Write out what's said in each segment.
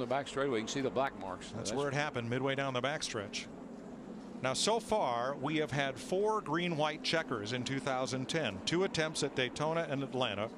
The back straightaway, you can see the black marks. That's where it happened, midway down the backstretch. Now, so far, we have had 4 green-white checkers in 2010. 2 attempts at Daytona and Atlanta,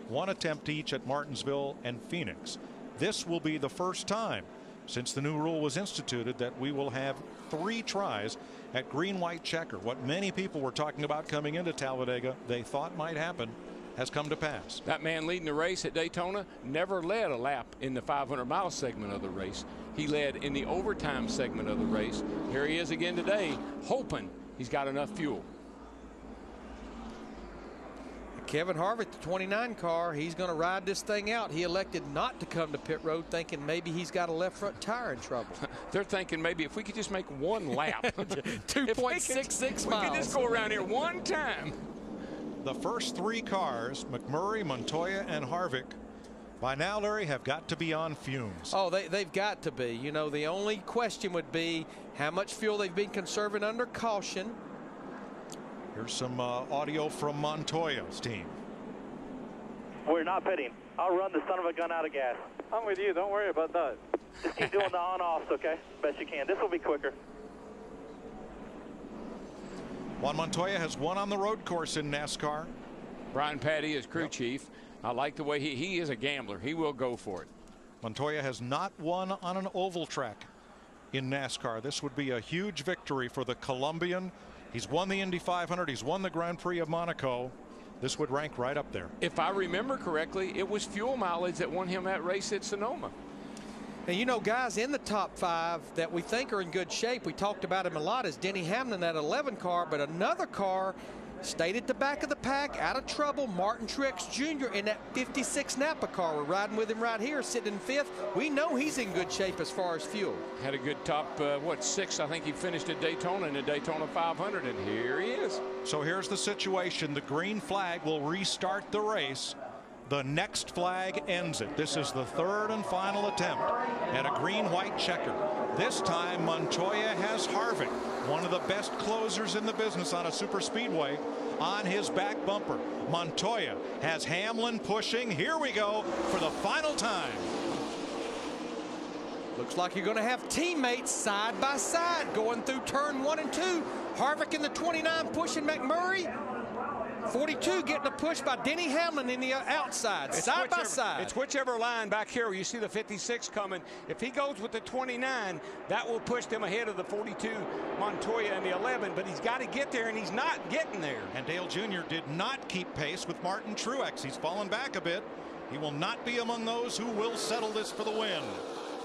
1 attempt each at Martinsville and Phoenix. This will be the first time since the new rule was instituted that we will have 3 tries at green-white checker. What many people were talking about coming into Talladega, they thought might happen, has come to pass. That man leading the race at Daytona never led a lap in the 500-mile segment of the race. He led in the overtime segment of the race. Here he is again today, hoping he's got enough fuel. Kevin Harvick, the 29 car, he's going to ride this thing out. He elected not to come to pit road, thinking maybe he's got a left front tire in trouble. They're thinking maybe if we could just make one lap. 2.66 miles. We could just go around here one time. The first 3 cars, McMurray, Montoya, and Harvick, by now, Larry, have got to be on fumes. Oh, they've got to be. You know, the only question would be how much fuel they've been conserving under caution. Here's some audio from Montoya's team. We're not pitting. I'll run the son of a gun out of gas. I'm with you. Don't worry about that. Just keep doing the on-offs, okay? Best you can. This will be quicker. Juan Montoya has won on the road course in NASCAR. Brian Patty is crew chief. I like the way he is a gambler. He will go for it. Montoya has not won on an oval track in NASCAR. This would be a huge victory for the Colombian. He's won the Indy 500. He's won the Grand Prix of Monaco. This would rank right up there. If I remember correctly, it was fuel mileage that won him that race at Sonoma. And you know, guys in the top 5 that we think are in good shape, we talked about him a lot, is Denny Hamlin, that 11 car, but another car stayed at the back of the pack, out of trouble. Martin Truex Jr. in that 56 Napa car. We're riding with him right here, sitting in 5th. We know he's in good shape as far as fuel. Had a good top, 6? I think he finished at Daytona in the Daytona 500, and here he is. So here's the situation. The green flag will restart the race. The next flag ends it. This is the 3rd and final attempt at a green-white checker. This time, Montoya has Harvick, one of the best closers in the business on a super speedway, on his back bumper. Montoya has Hamlin pushing. Here we go for the final time. Looks like you're going to have teammates side by side going through turn 1 and 2. Harvick in the 29 pushing McMurray. 42 getting a push by Denny Hamlin in the outside, side by side. It's whichever line back here where you see the 56 coming. If he goes with the 29, that will push them ahead of the 42 Montoya and the 11, but he's got to get there, and he's not getting there. And Dale Jr. did not keep pace with Martin Truex. He's fallen back a bit. He will not be among those who will settle this for the win.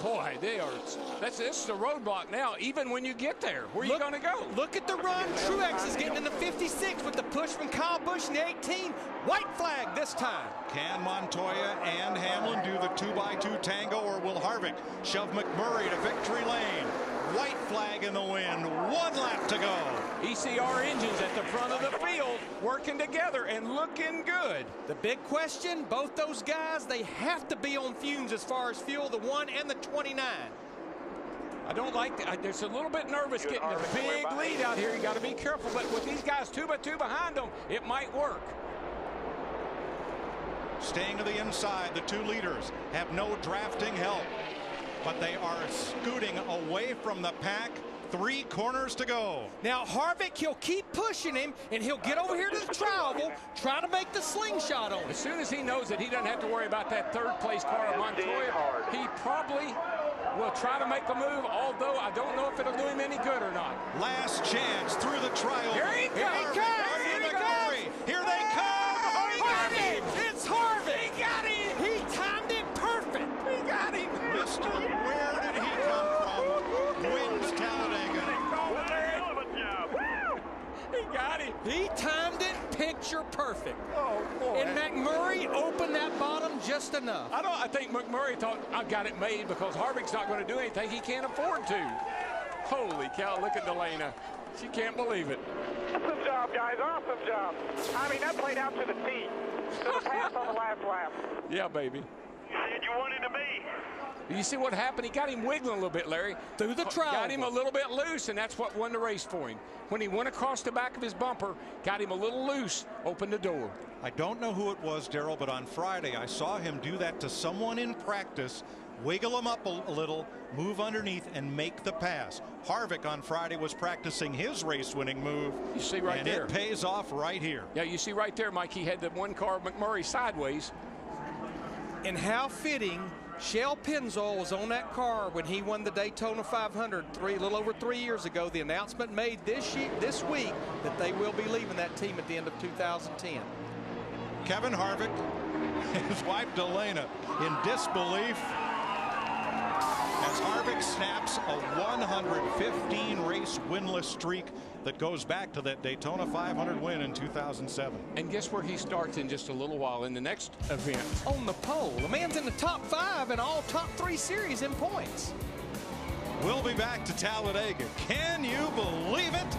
Boy, this is the roadblock now, even when you get there. Where are you going to go? Look at the run. Truex is getting in the 56 with the push from Kyle Busch in the 18. White flag this time. Can Montoya and Hamlin do the 2x2 tango, or will Harvick shove McMurray to victory lane? White flag in the wind. 1 lap to go. ECR engines at the front of the field working together and looking good. The big question, both those guys, they have to be on fumes as far as fuel, the 1 and the 29. I don't like that. There's a little bit nervous getting a big lead out here. You got to be careful, but with these guys 2x2 behind them, it might work. Staying to the inside, the 2 leaders have no drafting help, but they are scooting away from the pack. 3 corners to go. Now Harvick, he'll keep pushing him, and he'll get over here to the tri-oval, try to make the slingshot on him. As soon as he knows that he doesn't have to worry about that 3rd place car of Montoya, he probably will try to make a move, although I don't know if it'll do him any good or not. Last chance through the tri-oval. Here he comes. Here they come. Here they come. Harvick! It's Harvick! He got him. He timed it perfect. He got him. Mister, where did he come from? Wins Talladega. He got him. He timed it picture perfect. Oh, boy. And McMurray opened that bottom just enough. I think McMurray thought, I got it made because Harvick's not going to do anything. He can't afford to. Holy cow, look at Delana. She can't believe it. Awesome job, guys. Awesome job. I mean, that played out to the T. To the pass on the last lap. Yeah, baby. You said you wanted to be. You see what happened? He got him wiggling a little bit, Larry. Through the trial. Got him a little bit loose, and that's what won the race for him. When he went across the back of his bumper, got him a little loose, opened the door. I don't know who it was, Darrell, but on Friday I saw him do that to someone in practice wiggle them up a little, move underneath, and make the pass. Harvick on Friday was practicing his race-winning move. You see right and there. it pays off right here. Yeah, you see right there, Mike, he had the one car of McMurray sideways. And how fitting, Shell Pennzoil was on that car when he won the Daytona 500 a little over 3 years ago. The announcement made this week that they will be leaving that team at the end of 2010. Kevin Harvick, his wife Delana, in disbelief as Harvick snaps a 115 race winless streak that goes back to that Daytona 500 win in 2007. And guess where he starts in just a little while in the next event? On the pole. The man's in the top 5 in all top 3 series in points. We'll be back to Talladega. Can you believe it?